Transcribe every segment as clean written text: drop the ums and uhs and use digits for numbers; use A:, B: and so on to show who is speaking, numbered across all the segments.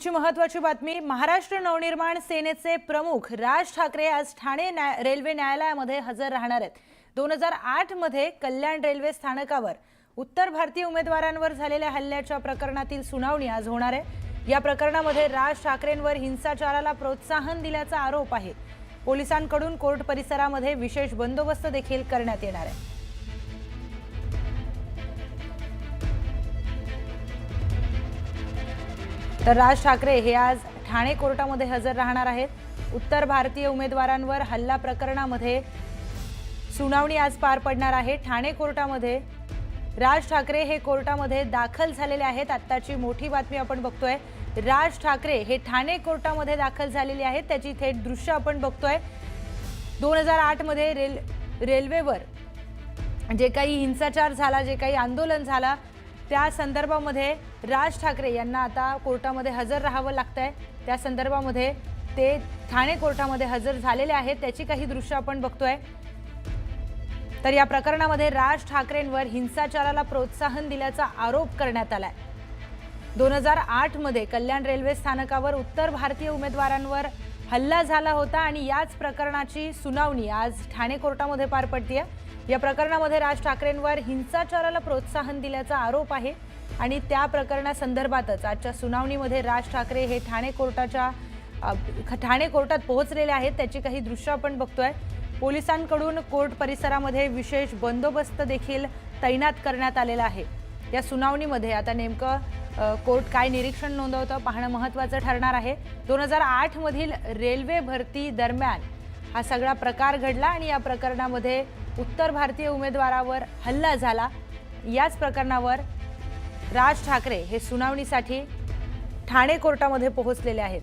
A: पुढची महत्त्वाची बातमी। महाराष्ट्र नवनिर्माण सेनेचे प्रमुख राज ठाकरे आज ठाणे रेल्वे न्यायालयामध्ये हजर राहणार आहेत। 2008 मध्ये कल्याण रेल्वे स्थानकावर उत्तर भारतीय उमेदवारांवर झालेल्या हल्ल्याच्या प्रकरणातील सुनावणी आज होणार आहे। या प्रकरणामध्ये राज ठाकरेंवर हिंसाचाराला प्रोत्साहन दिल्याचा आरोप आहे। पोलिसांकडून कोर्ट परिसरामध्ये विशेष बंदोबस्त देखील करण्यात येणार आहे। तर राज ठाकरे हे आज ठाणे कोर्टामध्ये हजर राहणार आहेत। उत्तर भारतीय उमेदवारांवर हल्ला प्रकरणामध्ये सुनावणी आज पार पडणार आहे। ठाणे कोर्टामध्ये राज ठाकरे हे कोर्टामध्ये दाखल झालेले आहेत। आत्ताची मोठी बातमी आपण बघतोय, राज ठाकरे हे ठाणे कोर्टामध्ये दाखल झालेले आहेत। त्याची थेट दृश्य आपण बघतोय। 2008 मध्ये रेल्वेवर जे काही हिंसाचार झाला, जे काही आंदोलन झाला, त्या संदर्भामध्ये राज ठाकरे यांना आता कोर्टामध्ये हजर राहावं लागतंय। त्या संदर्भामध्ये ते ठाणे कोर्टामध्ये हजर झालेले आहेत। त्याची काही दृश्य आपण बघतोय। तर या प्रकरणामध्ये राज ठाकरेंवर हिंसाचाराला प्रोत्साहन दिल्याचा आरोप करण्यात आलाय। 2008 मध्ये कल्याण रेल्वे स्थानकावर उत्तर भारतीय उमेदवारांवर हल्ला झाला होता आणि याच प्रकरणाची सुनावणी आज ठाणे कोर्टामध्ये पार पडतेय। या प्रकरणामध्ये राज ठाकरेंवर हिंसाचाराला प्रोत्साहन दिल्याचा आरोप आहे आणि त्या प्रकरणासंदर्भातच आजच्या सुनावणीमध्ये राज ठाकरे हे ठाणे कोर्टात पोहोचलेले आहेत। त्याची काही दृश्य आपण बघतोय। पोलिसांकडून कोर्ट परिसरामध्ये विशेष बंदोबस्त देखील तैनात करण्यात आलेला आहे। या सुनावणीमध्ये आता नेमकं कोर्ट काय निरीक्षण नोंदवतं पाहणं महत्त्वाचं ठरणार आहे। 2008 मधील रेल्वे भरती दरम्यान हा सगळा प्रकार घडला आणि या प्रकरणामध्ये उत्तर भारतीय उमेदवारावर हल्ला झाला। याच प्रकरणावर राज ठाकरे हे सुनावणीसाठी ठाणे कोर्टामध्ये पोहोचलेले आहेत।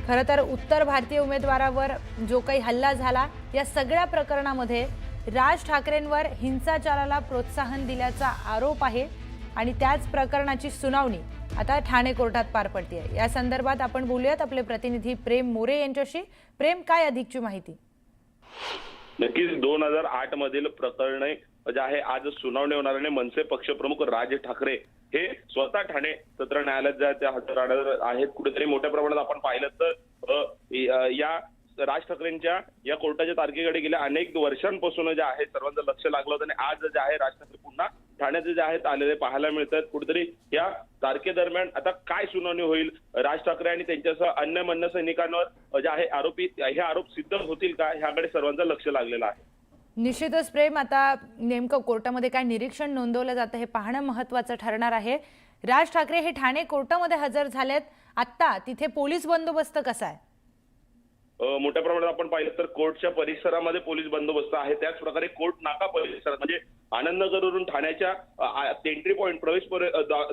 A: खरं तर उत्तर भारतीय उमेदवारावर जो काही हल्ला झाला, या सगळ्या प्रकरणामध्ये राज ठाकरेंवर हिंसाचाराला प्रोत्साहन दिल्याचा आरोप आहे आणि त्याच प्रकरणाची सुनावणी आता ठाणे कोर्टात पार पडते। या संदर्भात आपण बोलूयात आपले प्रतिनिधी प्रेम मोरे यांच्याशी। प्रेम, काय अधिकची माहिती?
B: नक्कीच 2008 मधील प्रकरण जे आहे आज सुनावणी होणार आहे। मनसे पक्षप्रमुख राज ठाकरे हे स्वतः ठाणे सत्र न्यायालयात जे हजर राहणार आहेत। कुठेतरी मोठ्या प्रमाणात आपण पाहिलं तर या राज ठाकरेंच्या या कोर्टाच्या तारखेकडे गेल्या अनेक वर्षांपासून जे आहे सर्वांचं लक्ष लागलं होतं आणि आज जे आहे राज ठाकरे पुन्हा ठाण्याचे जे आहेत आलेले पाहायला मिळतात। कुठेतरी या तारखेदरम्यान आता काय सुनावणी होईल, राज ठाकरे आणि त्यांच्यासह अन्य मन्य सैनिकांवर जे आहे आरोपी हे आरोप सिद्ध होतील का, ह्याकडे सर्वांचं लक्ष लागलेलं आहे।
A: निश्चितच प्रेम, आता नेमकं कोर्टामध्ये काय निरीक्षण नोंदवलं जातं हे पाहणं महत्त्वाचं ठरणार आहे। राज ठाकरे हे ठाणे कोर्टामध्ये हजर झालेत। आता तिथे पोलीस बंदोबस्त कसा आहे?
B: मोठ्या प्रमाणात आपण पाहिलं तर कोर्टच्या परिसरामध्ये पोलीस बंदोबस्त आहे। त्याच प्रकारे कोर्ट नाका परिसरात म्हणजे आनंदनगरवरून ठाण्याच्या एंट्री पॉईंट प्रवेश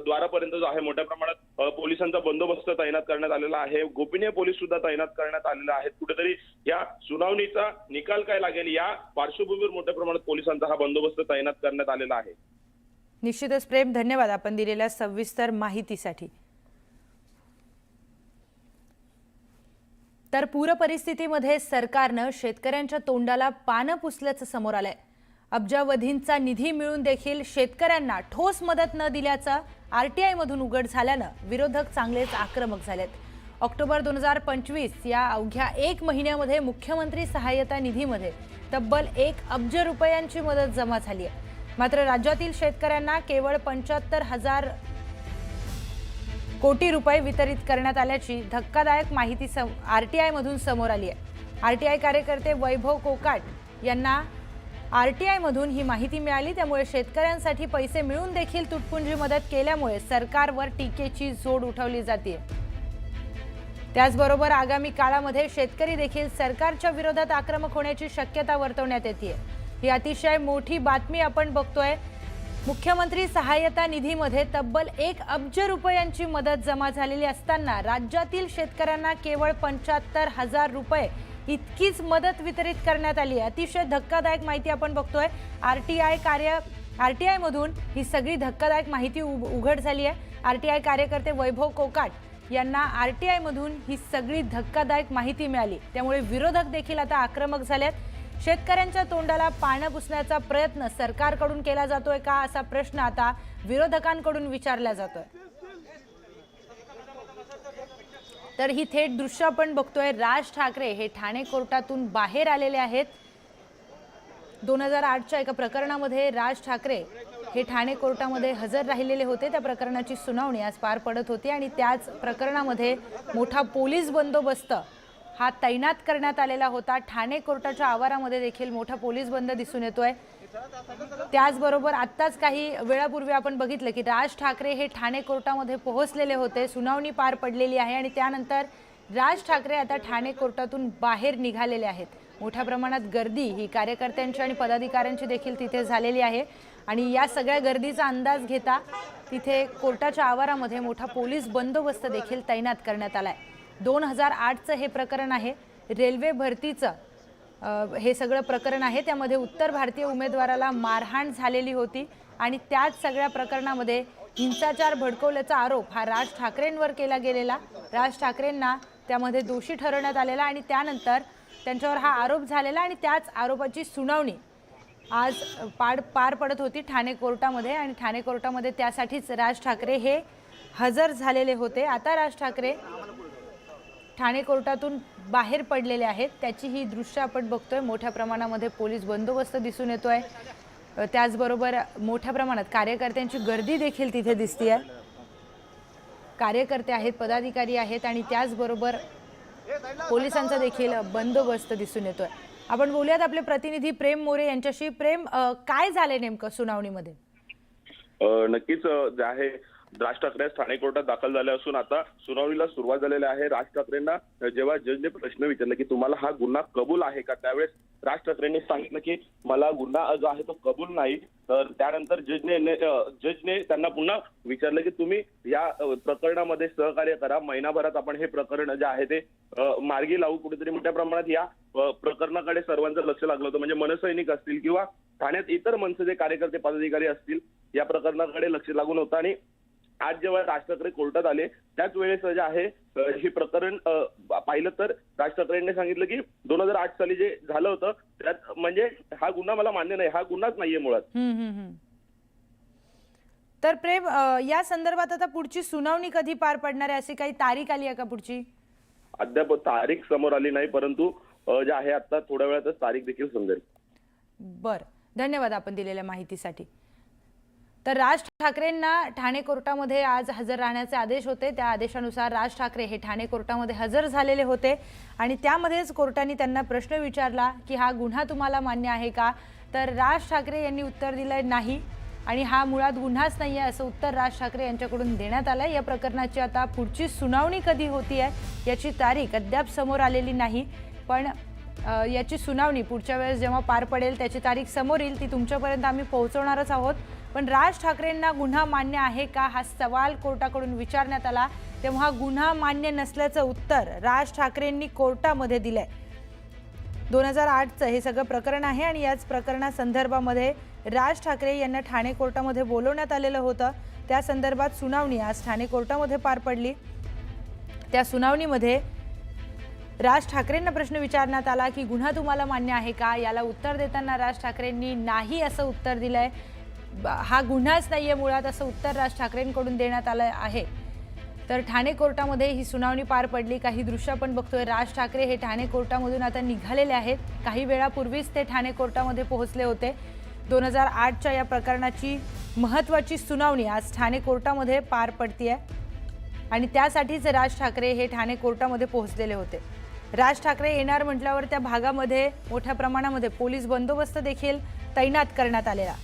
B: द्वारापर्यंत जो आहे मोठ्या प्रमाणात पोलिसांचा बंदोबस्त तैनात करण्यात आलेला आहे। गोपनीय पोलीस सुद्धा तैनात करण्यात आलेले आहेत। कुठेतरी या सुनावणीचा निकाल काय लागेल या पार्श्वभूमीवर मोठ्या प्रमाणात पोलिसांचा हा बंदोबस्त तैनात करण्यात आलेला आहे।
A: निश्चितच प्रेम, धन्यवाद आपण दिलेल्या सविस्तर माहितीसाठी। तर पूर परिस्थितीमध्ये सरकारनं शेतकऱ्यांच्या तोंडाला पानं पुसल्याचं समोर आलंय। अब्जावधींचा निधी मिळून देखील शेतकऱ्यांना ठोस मदत न दिल्याचं आरटीआय मधून उघड झाल्यानं विरोधक चांगलेच आक्रमक झालेत। ऑक्टोबर 2025 या अवघ्या 1 महिन्यामध्ये मुख्यमंत्री सहाय्यता निधीमध्ये तब्बल 1 अब्ज रुपयांची मदत जमा झाली आहे। मात्र राज्यातील शेतकऱ्यांना केवळ 75,000 कोटी रुपये वितरित करण्यात आल्याची धक्कादायक माहिती आरटीआय मधून समोर आली आहे। आरटीआय कार्यकर्ते वैभव कोकाट यांना आरटीआय मधून ही माहिती मिळाली, त्यामुळे शेतकऱ्यांसाठी पैसे मिळून देखील तुटपुंजी मदत केल्यामुळे सरकारवर टीकेची झोड उठवली जाते। त्याचबरोबर आगामी काळामध्ये शेतकरी देखील सरकारच्या विरोधात आक्रमक होण्याची शक्यता वर्तवण्यात येते। ही अतिशय मोठी बातमी आपण बघतोय। मुख्यमंत्री सहाय्यता निधीमध्ये तब्बल 1 अब्ज रुपयांची मदत जमा झालेली असताना राज्यातील शेतकऱ्यांना केवळ 75,000 रुपये इतकीच मदत वितरित करण्यात आली आहे। अतिशय धक्कादायक माहिती आपण बघतोय। आरटीआय मधून ही सगळी धक्कादायक माहिती उघड झाली आहे। आरटीआय कार्यकर्ते वैभव कोकाट यांना आरटीआय मधून ही सगळी धक्कादायक माहिती मिळाली, त्यामुळे विरोधक देखील आता आक्रमक झालेत। शेतकऱ्यांच्या तोंडाला पानं पुसण्याचा प्रयत्न सरकारकडून केला जातोय का, असा प्रश्न आता विरोधकांकडून विचारला जातोय। तर ही थेट दृश्य आपण बघतोय। राज ठाकरे हे ठाणे कोर्टातून बाहेर आलेले आहेत। 2008च्या एका प्रकरणामध्ये राज ठाकरे हे ठाणे कोर्टामध्ये हजर राहिलेले होते। त्या प्रकरणाची सुनावणी आज पार पडत होती आणि त्याच प्रकरणामध्ये मोठा पोलीस बंदोबस्त हा तैनात करण्यात आलेला होता। ठाणे कोर्टाच्या आवारामध्ये देखील मोठा पोलीस बंद दिसून येतोय। त्याचबरोबर आत्ताच काही वेळापूर्वी आपण बघितलं की राज ठाकरे हे ठाणे कोर्टामध्ये पोहोचलेले होते। सुनावणी पार पडलेली आहे आणि त्यानंतर राज ठाकरे आता ठाणे कोर्टातून बाहेर निघालेले आहेत। मोठ्या प्रमाणात गर्दी ही कार्यकर्त्यांची आणि पदाधिकाऱ्यांची देखील तिथे झालेली आहे आणि या सगळ्या गर्दीचा अंदाज घेता तिथे कोर्टाच्या आवारामध्ये मोठा पोलीस बंदोबस्त देखील तैनात करण्यात आलाय। 2008चं हे प्रकरण आहे। रेल्वे भरतीचं हे सगळं प्रकरण आहे। त्यामध्ये उत्तर भारतीय उमेदवाराला मारहाण झालेली होती आणि त्याच सगळ्या प्रकरणामध्ये हिंसाचार भडकवल्याचा आरोप हा राज ठाकरेंवर केला गेलेला। राज ठाकरेंना त्यामध्ये दोषी ठरवण्यात आलेला आणि त्यानंतर त्यांच्यावर हा आरोप झालेला आणि त्याच आरोपाची सुनावणी आज पार पडत होती ठाणे कोर्टामध्ये आणि ठाणे कोर्टामध्ये त्यासाठीच राज ठाकरे हे हजर झालेले होते। आता राज ठाकरे ठाणे कोर्टातून बाहेर पडलेले आहेत। त्याची ही दृश्य आपण बघतोय। मोठ्या प्रमाणामध्ये पोलीस बंदोबस्त दिसून येतोय। त्याचबरोबर मोठ्या प्रमाणात कार्यकर्त्यांची गर्दी देखील तिथे दिसते। कार्यकर्ते आहेत, पदाधिकारी आहेत आणि त्याचबरोबर पोलिसांचा देखील बंदोबस्त दिसून येतोय। आपण बोलूयात आपले प्रतिनिधी प्रेम मोरे यांच्याशी। प्रेम, काय झाले नेमकं सुनावणीमध्ये?
B: नक्कीच जे आहे राज ठाकरे ठाणे कोर्टात दाखल झाले असून आता सुनावणीला सुरुवात झालेली आहे। राज ठाकरेंना जेव्हा जजने प्रश्न विचारला की तुम्हाला हा गुन्हा कबूल आहे का, त्यावेळेस राज ठाकरेंनी सांगितलं की मला गुन्हा जो आहे तो कबूल नाही। तर त्यानंतर जजने त्यांना पुन्हा विचारलं की तुम्ही या प्रकरणामध्ये सहकार्य करा, महिनाभरात आपण हे प्रकरण जे आहे ते मार्गी लावू। कुठेतरी मोठ्या प्रमाणात या प्रकरणाकडे सर्वांचं लक्ष लागलं होतं, म्हणजे मनसैनिक असतील किंवा ठाण्यात इतर मनसेचे कार्यकर्ते पदाधिकारी असतील, या प्रकरणाकडे लक्ष लागून होतं। आणि आज जेव्हा राज ठाकरे कोर्टात आले त्याच वेळेस जे आहे हे प्रकरण पाहिलं तर राज ठाकरेंनी सांगितलं की 2008 साली जे झालं होतं त्यात म्हणजे हा गुन्हा मला मान्य नाही, हा गुन्हाच नाहीये मुळात।
A: तर प्रेम, या संदर्भात आता पुढची सुनावणी कधी पार पडणार आहे, अशी काही तारीख आली आहे का पुढची?
B: अद्याप तारीख समोर आली नाही, परंतु जे आहे आता थोड्या वेळातच तारीख देखील समजेल।
A: बरं, धन्यवाद आपण दिलेल्या माहितीसाठी। तर राज ठाकरेंना ठाणे कोर्टामध्ये आज हजर राहण्याचे आदेश होते। त्या आदेशानुसार राज ठाकरे हे ठाणे कोर्टामध्ये हजर झालेले होते आणि त्यामध्येच कोर्टाने त्यांना प्रश्न विचारला की हा गुन्हा तुम्हाला मान्य आहे का? तर राज ठाकरे यांनी उत्तर दिलं नाही आणि हा मुळात गुन्हाच नाही आहे असं उत्तर राज ठाकरे यांच्याकडून देण्यात आलं। या प्रकरणाची आता पुढची सुनावणी कधी होती आहे याची तारीख अद्याप समोर आलेली नाही, पण याची सुनावणी पुढच्या वेळेस जेव्हा पार पडेल त्याची तारीख समोर येईल, ती तुमच्यापर्यंत आम्ही पोहोचवणारच आहोत। पण राज ठाकरेंना गुन्हा मान्य आहे का हा सवाल कोर्टाकडून विचारण्यात आला, तेव्हा गुन्हा मान्य नसल्याचं उत्तर राज ठाकरेंनी कोर्टामध्ये दिलंय। 2008चं हे सगळं प्रकरण आहे आणि याच प्रकरणासंदर्भामध्ये राज ठाकरे यांना ठाणे कोर्टामध्ये बोलवण्यात आलेलं होतं। त्या संदर्भात सुनावणी आज ठाणे कोर्टामध्ये पार पडली। त्या सुनावणीमध्ये राज ठाकरेंना प्रश्न विचारण्यात आला की गुन्हा तुम्हाला मान्य आहे का? याला उत्तर देताना राज ठाकरेंनी नाही असं उत्तर दिलंय। हा गुन्हाच नाहीये मुळात असं उत्तर राज ठाकरेंकडून देण्यात आलं आहे। तर ठाणे कोर्टामध्ये ही सुनावणी पार पडली। काही दृश्य आपण बघतोय। राज ठाकरे हे ठाणे कोर्टामधून आता निघालेले आहेत। काही वेळापूर्वीच ते ठाणे कोर्टामध्ये पोहोचले होते। 2008च्या या प्रकरणाची महत्त्वाची सुनावणी आज ठाणे कोर्टामध्ये पार पडतीये आणि त्यासाठीच राज ठाकरे हे ठाणे कोर्टामध्ये पोहोचलेले होते। राज ठाकरे येणार म्हटल्यावर त्या भागामध्ये मोठ्या प्रमाणामध्ये पोलीस बंदोबस्त देखील तैनात करण्यात आलेला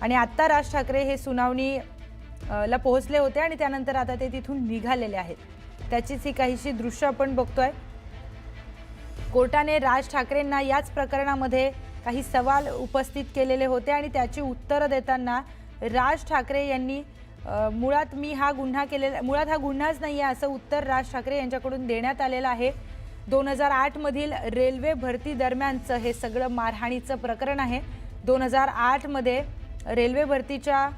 A: आणि आता राज ठाकरे हे सुनावणी ला पोहोचले होते आणि त्यानंतर आता ते तिथून निघालेले आहेत। त्याचीच ही काहीशी दृश्य आपण बघतोय। कोर्टाने राज ठाकरेंना याच प्रकरणामध्ये काही सवाल उपस्थित केलेले होते आणि त्याची उत्तरं देताना राज ठाकरे यांनी मुळात हा गुन्हाच नाही आहे असं उत्तर राज ठाकरे यांच्याकडून देण्यात आलेलं आहे। 2008 मधील रेल्वे भरती दरम्यानचं हे सगळं मारहाणीचं प्रकरण आहे। 2008 मध्ये रेल्वे भरतीच्या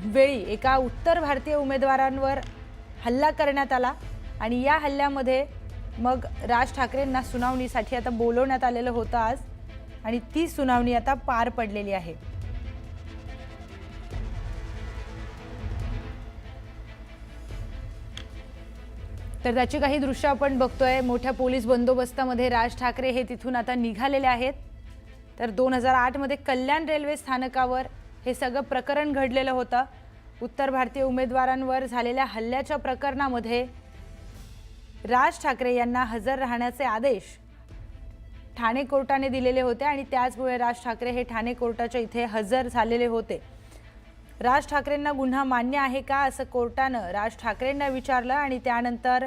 A: वेळी एका उत्तर भारतीय उमेदवारांवर हल्ला करण्यात आला आणि या हल्ल्यामध्ये मग राज ठाकरेंना सुनावणीसाठी आता बोलवण्यात आलेलं होतं आज आणि ती सुनावणी आता पार पडलेली आहे। तर त्याची काही दृश्य आपण बघतोय। मोठ्या पोलीस बंदोबस्तामध्ये राज ठाकरे हे तिथून आता निघालेले आहेत। तर 2008 मध्ये कल्याण रेल्वे स्थानकावर हे सगळं प्रकरण घडलेलं होतं। उत्तर भारतीय उमेदवारांवर झालेल्या हल्ल्याच्या प्रकरणामध्ये राज ठाकरे यांना हजर राहण्याचे आदेश ठाणे कोर्टाने दिलेले होते आणि त्याचमुळे राज ठाकरे हे ठाणे कोर्टाच्या इथे हजर झालेले होते। राज ठाकरेंना गुन्हा मान्य आहे का असं कोर्टानं राज ठाकरेंना विचारलं आणि त्यानंतर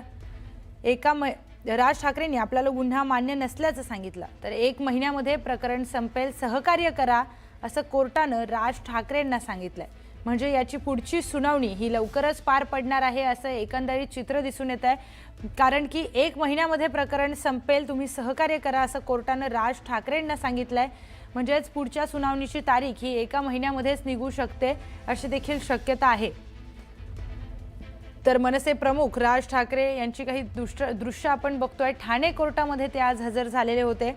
A: राज ठाकरेंनी आपल्याला गुन्हा मान्य नसल्याचं सांगितलं। तर 1 महिन्यामध्ये प्रकरण संपेल, सहकार्य करा असं कोर्टानं राज ठाकरेंना सांगितलंय। म्हणजे याची पुढची सुनावणी ही लवकरच पार पडणार आहे असं एकंदरीत चित्र दिसून येत आहे। कारण की 1 महिन्यामध्ये प्रकरण संपेल, तुम्ही सहकार्य करा असं कोर्टानं राज ठाकरेंना सांगितलंय। म्हणजेच पुढच्या सुनावणीची तारीख ही 1 महिन्यामध्येच निघू शकते अशी देखील शक्यता आहे। तर मनसे प्रमुख राज ठाकरे यांची काही दृश्य आपण बघतोय। ठाणे कोर्टामध्ये ते आज हजर झालेले होते।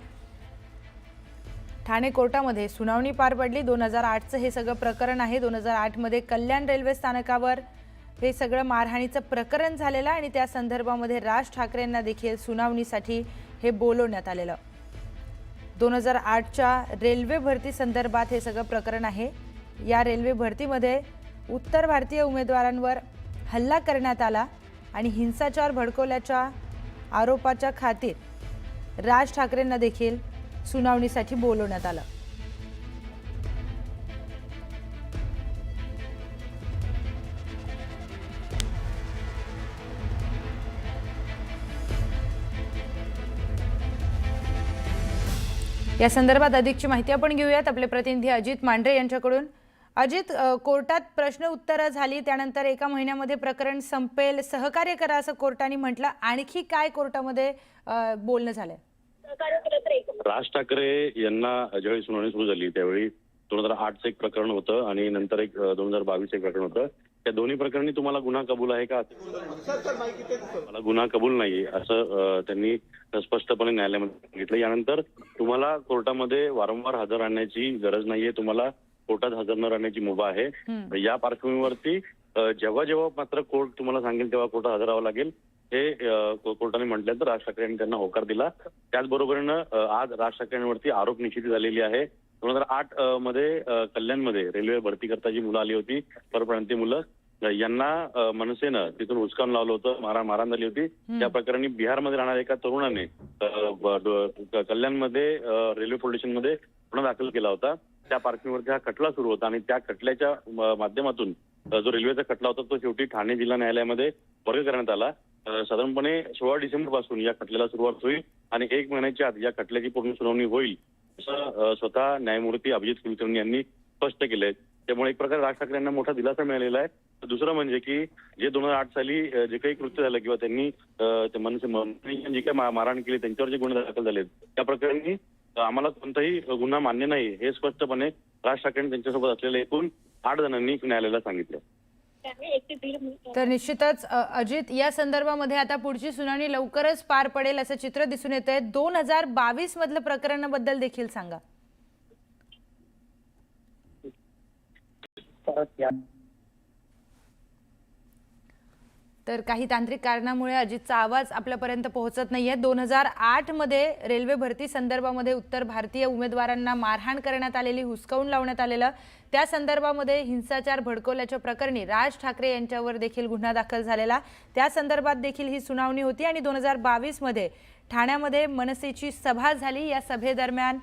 A: ठाणे कोर्टामध्ये सुनावणी पार पडली। 2008चं हे सगळं प्रकरण आहे। 2008 मध्ये कल्याण रेल्वे स्थानकावर हे सगळं मारहाणीचं प्रकरण झालेलं आणि त्या संदर्भामध्ये राज ठाकरेंना देखील सुनावणीसाठी हे बोलवण्यात आलेलं। 2008च्या रेल्वे भरती संदर्भात हे सगळं प्रकरण आहे। या रेल्वे भरतीमध्ये उत्तर भारतीय उमेदवारांवर हल्ला करण्यात आला आणि हिंसाचार भडकवल्याच्या आरोपाच्या खातीर राज ठाकरेंना देखील सुनावणीसाठी बोलवण्यात आलं। या संदर्भात अधिकची माहिती आपण घेऊयात आपले प्रतिनिधी अजित मांढरे यांच्याकडून। अजित, कोर्टात प्रश्न उत्तरं झाली, त्यानंतर 1 महिन्यामध्ये प्रकरण संपेल, सहकार्य करा असं कोर्टाने म्हटलं। आणखी काय कोर्टामध्ये बोलणं झालंय?
C: राज ठाकरे यांना ज्यावेळी सुनावणी सुरू झाली त्यावेळी 2008चं एक प्रकरण होतं आणि नंतर 2022 एक प्रकरण होतं। त्या दोन्ही प्रकरणी तुम्हाला गुन्हा कबूल आहे का? मला गुन्हा कबूल नाही असं त्यांनी स्पष्टपणे न्यायालयामध्ये सांगितलं। यानंतर तुम्हाला कोर्टामध्ये वारंवार हजर राहण्याची गरज नाहीये, तुम्हाला कोर्टात हजर न राहण्याची मुभा आहे। या पार्श्वभूमीवरती जेव्हा जेव्हा मात्र कोर्ट तुम्हाला सांगेल तेव्हा कोर्टात हजर राहावं लागेल हे कोर्टाने म्हटल्यानंतर राज ठाकरे यांनी त्यांना होकार दिला। त्याचबरोबरीनं आज राज ठाकरेंवरती आरोप निश्चिती झालेली आहे। 2008 मध्ये कल्याणमध्ये रेल्वे भरती करता जी मुलं आली होती, परप्रांतीय मुलं, यांना मनसेनं तिथून हुसकावून लावलं होतं, मारहाण झाली होती। त्या प्रकरणी बिहारमध्ये राहणाऱ्या एका तरुणाने कल्याणमध्ये रेल्वे पोलीस स्टेशनमध्ये गुन्हा दाखल केला होता। त्या पार्श्वभूमीवरती हा खटला सुरू होता आणि त्या खटल्याच्या माध्यमातून जो रेल्वेचा खटला होता तो शेवटी ठाणे जिल्हा न्यायालयामध्ये वर्ग करण्यात आला। साधारणपणे 16 डिसेंबर पासून या खटल्याला सुरुवात होईल आणि 1 महिन्याच्या आत या खटल्याची पूर्ण सुनावणी होईल असं स्वतः न्यायमूर्ती अभिजित कुलकर्णी यांनी स्पष्ट केलंय। त्यामुळे एक प्रकारे राज ठाकरे यांना मोठा दिलासा मिळालेला आहे। दुसरं म्हणजे की जे 2008 साली जे काही कृत्य झालं किंवा त्यांनी जी काही मारहाण केली त्यांच्यावर जे गुन्हे दाखल झालेत त्या प्रकरणी आम्हाला कोणताही गुन्हा मान्य नाही हे स्पष्टपणे राज ठाकरे त्यांच्यासोबत असलेल्या एकूण 8 जणांनी न्यायालयाला सांगितलं।
A: तर निश्चितच अजित, या संदर्भामध्ये आता पुढची सुनावणी लवकरच पार पडेल असं चित्र दिसून येतंय। 2022 मधलं प्रकरणाबद्दल देखील सांगा। तर काही तांत्रिक कारणामुळे अजितचा आवाज आपल्यापर्यंत पोहोचत नाहीये। 2008 मध्ये रेल्वे भरती संदर्भामध्ये उत्तर भारतीय उमेदवारांना मारहाण करण्यात आलेली, हुसकावून लावण्यात आलेलं, त्या संदर्भामध्ये हिंसाचार भडकवल्याच्या प्रकरणी राज ठाकरे यांच्यावर देखील गुन्हा दाखल झालेला, त्या संदर्भात देखील ही सुनावणी होती। आणि 2022 मध्ये ठाण्यामध्ये मनसेची सभा झाली। या सभेदरम्यान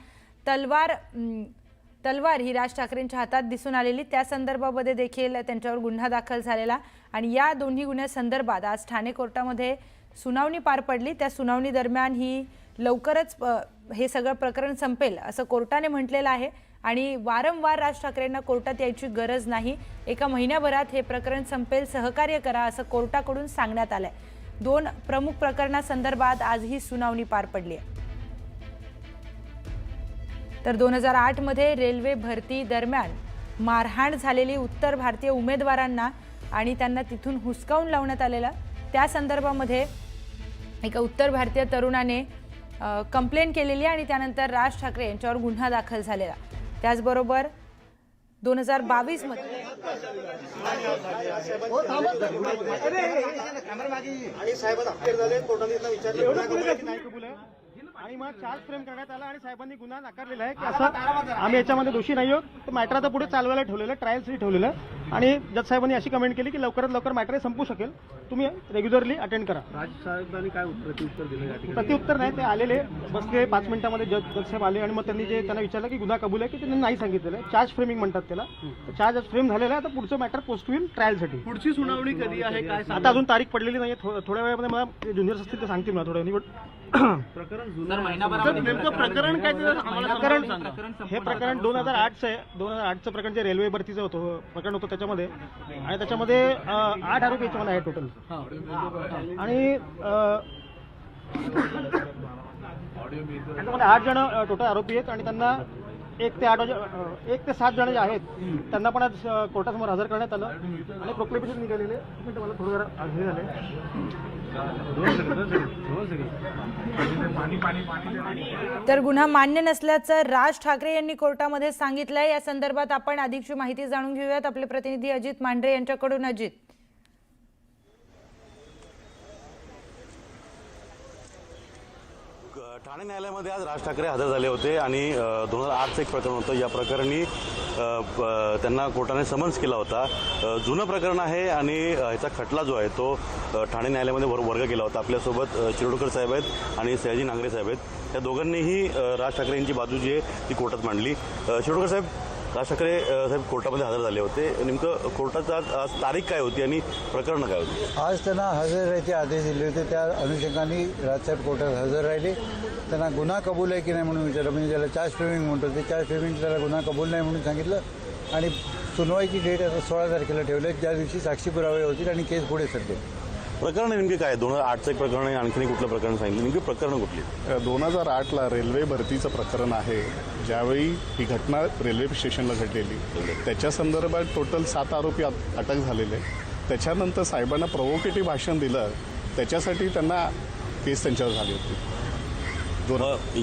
A: तलवार ही राज ठाकरेंच्या हातात दिसून आलेली, त्या संदर्भामध्ये देखील त्यांच्यावर गुन्हा दाखल झालेला आणि या दोन्ही गुन्ह्यासंदर्भात आज ठाणे कोर्टामध्ये सुनावणी पार पडली। त्या सुनावणी दरम्यान ही लवकरच हे सगळं प्रकरण संपेल असं कोर्टाने म्हटलेलं आहे आणि वारंवार राज ठाकरेंना कोर्टात यायची गरज नाही। 1 महिन्याभरात हे प्रकरण संपेल, सहकार्य करा असं कोर्टाकडून सांगण्यात आलंय। 2 प्रमुख प्रकरणासंदर्भात आज ही सुनावणी पार पडली आहे। तर 2008 मध्ये रेल्वे भरती दरम्यान मारहाण झालेली उत्तर भारतीय उमेदवारांना आणि त्यांना तिथून हुसकावून लावण्यात आलेलं, त्या संदर्भामध्ये एका उत्तर भारतीय तरुणाने कंप्लेंट केलेली आणि त्यानंतर राज ठाकरे यांच्यावर गुन्हा दाखल झालेला। त्याचबरोबर 2022 मध्ये
D: आणि साहेब अखेर झाले कोर्टाने त्यांना विचारले
E: आणि मग चार्ज फ्रेम करण्यात आला आणि साहेबांनी गुन्हा नाकारलेला आहे की असं आम्ही याच्यामध्ये दोषी नाही आहोत. तर मॅटर आता पुढे चालवायला ठेवलेलं आहे, ट्रायलसाठी ठेवलेलं आहे. आणि जज साहेबांनी अशी कमेंट केली की लवकरात लवकर मॅटर संपू शकेल, तुम्ही रेग्युलरली अटेंड करा.
F: राज साहेबांनी काय प्रत्युत्तर दिलं?
E: प्रत्युत्तर नाही, ते आलेले बसले 5 मिनिटांमध्ये जज साहेब आले आणि मग त्यांनी जे त्यांना विचारलं की गुन्हा कबूल आहे की त्यांनी नाही सांगितलेलं आहे. चार्ज फ्रेमिंग म्हणतात त्याला. चार्ज फ्रेम झालेला आहे. आता पुढचं मॅटर पोस्ट होईल ट्रायलसाठी.
F: पुढची सुनावणी कधी आहे काय
E: आता अजून तारीख पडलेली नाही. थोड्या वेळामध्ये मला ज्युनियर्स असतील ते सांगतील मला थोड्या
F: प्रकरण नेमकं प्रकरण काय ते आम्हाला सांगा.
E: हे प्रकरण 2008चं आहे. 2008चं प्रकरण जे रेल्वे भरतीचं प्रकरण होतं त्याच्यामध्ये. आणि त्याच्यामध्ये 8 आरोपी याच्यामध्ये आहे टोटल. आणि त्याच्यामध्ये 8 जण टोटल आरोपी आहेत आणि त्यांना 1 ते 7 जण जे आहेत त्यांना पण आज कोर्टासमोर हजर करण्यात आलं आणि प्रोक्लेमेशन निघालेले. मला थोडं जरा हे झाले.
A: तर गुन्हा मान्य नसल्याचं राज ठाकरे यांनी कोर्टामध्ये सांगितलंय. या संदर्भात आपण अधिकची माहिती जाणून घेऊयात आपले प्रतिनिधी अजित मांढरे यांच्याकडून. अजित,
C: ठाणे न्यायालयामध्ये आज राज ठाकरे हजर झाले होते आणि 2008चं एक प्रकरण होतं. या प्रकरणी त्यांना कोर्टाने समन्स केला होता. जुनं प्रकरण आहे आणि ह्याचा खटला जो आहे तो ठाणे न्यायालयामध्ये वर्ग केला होता. आपल्यासोबत शिरोडकर साहेब आहेत आणि सयाजी नांगरे साहेब आहेत. त्या दोघांनीही राज ठाकरे यांची बाजू जी आहे ती कोर्टात मांडली. शिरोडकर साहेब, राज ठाकरे साहेब कोर्टामध्ये हजर झाले होते. नेमकं कोर्टाचा आज तारीख काय होती आणि प्रकरण काय होती?
G: आज त्यांना हजर राहायचे आदेश दिले होते. त्या अनुषंगाने राजसाहेब कोर्टात हजर राहिले. त्यांना गुन्हा कबूल आहे की नाही म्हणून विचारलं. म्हणजे त्याला चार्ज फ्रेमिंग म्हणतो, ते चार्ज फ्रेमिंग त्याला गुन्हा कबूल नाही म्हणून सांगितलं. आणि सुनवाईची डेट आता 16 तारखेला ठेवली, ज्या दिवशी साक्षी पुरावे होतील आणि केस पुढे सरकेल.
C: प्रकरण नेमके काय? 2008चं एक प्रकरण आहे, आणखी कुठलं प्रकरण सांगितलं? नेमकी प्रकरण कुठली?
H: 2008ला रेल्वे भरतीचं प्रकरण आहे. ज्यावेळी ही घटना रेल्वे स्टेशनला घडलेली, त्याच्या संदर्भात टोटल 7 आरोपी अटक झालेले. त्याच्यानंतर साहेबांना प्रोव्होकेटिव्ह भाषण दिलं, त्याच्यासाठी त्यांना केस त्यांच्यावर झाली होती.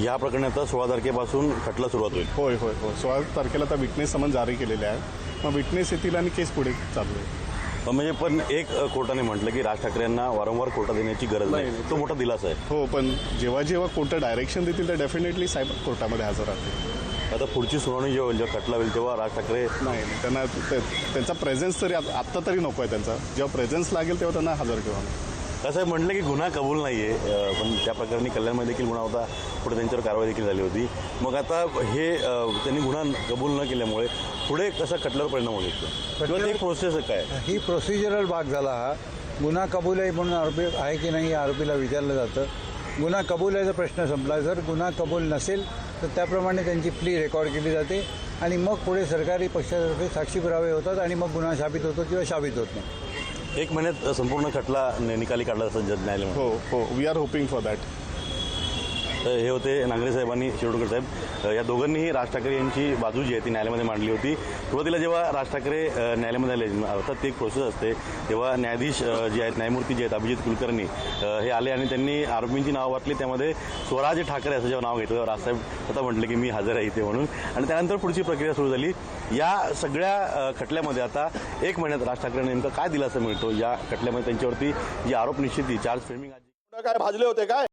C: या प्रकरणी आता 16 तारखेपासून खटला सुरुवात होईल.
H: होय. 16 तारखेला आता विटनेस समन्स जारी केलेले आहे. मग विटनेस येतील आणि केस पुढे चालू आहे.
C: म्हणजे पण एक कोर्टाने म्हटलं की राज ठाकरे यांना वारंवार कोर्टात येण्याची गरज नाही, तो मोठा दिलासा आहे.
H: हो, पण जेव्हा कोर्ट डायरेक्शन देतील तर डेफिनेटली साहेब कोर्टामध्ये हजर राहतील.
C: आता पुढची सुनावणी जेव्हा होईल, जेव्हा खटला होईल, तेव्हा राज ठाकरे
H: नाही, त्यांना त्यांचा प्रेझेन्स तरी आत्ता तरी नको आहे. त्यांचा जेव्हा प्रेझेन्स लागेल तेव्हा त्यांना हजर ठेवा.
C: साहेब म्हटलं की गुन्हा कबूल नाही आहे, पण त्या प्रकरणी कल्याणमध्ये देखील गुन्हा होता, पुढे त्यांच्यावर कारवाई देखील झाली होती. मग आता हे त्यांनी गुन्हा कबूल न केल्यामुळे पुढे कसा खटल्यावर परिणाम होऊ शकतो किंवा एक प्रोसेस काय?
G: ही प्रोसिजरल भाग झाला. हा गुन्हा कबूल आहे म्हणून आरोपी आहे की नाही आरोपीला विचारलं जातं. गुन्हा कबूल आहे तर प्रश्न संपला. जर गुन्हा कबूल नसेल तर त्याप्रमाणे त्यांची प्ली रेकॉर्ड केली जाते आणि मग पुढे सरकारी पक्षातर्फे साक्षी पुरावे होतात आणि मग गुन्हा साबित होतो किंवा साबित होत नाही.
C: 1 महिन्यात संपूर्ण खटला निकाली काढला असं जज न्यायालय.
H: हो, we are hoping for that.
C: हे होते नांगरे साहेब आणि शिरोडकर साहेब. या दोघांनीही राज ठाकरे यांची बाजू जी आहे ती न्यायालयामध्ये मांडली होती. सुरुवातीला जेव्हा राज ठाकरे न्यायालयामध्ये आले, अर्थात ती एक प्रोसेस असते, तेव्हा न्यायाधीश जे आहेत, न्यायमूर्ती जे आहेत अभिजित कुलकर्णी, हे आले आणि त्यांनी आरोपींची नावं वाटली. त्यामध्ये स्वराज ठाकरे असं जेव्हा नाव घेतलं, राजसाहेब स्वतः म्हटले की मी हजर आहे इथे म्हणून. आणि त्यानंतर पुढची प्रक्रिया सुरू झाली. या सगळ्या खटल्यामध्ये आता 1 महिन्यात राज ठाकरे नेमकं काय दिलासा मिळतो? या खटल्यामध्ये त्यांच्यावरती जी आरोप निश्चिती, चार्ज फ्रेमिंग
D: काय भाजले होते काय?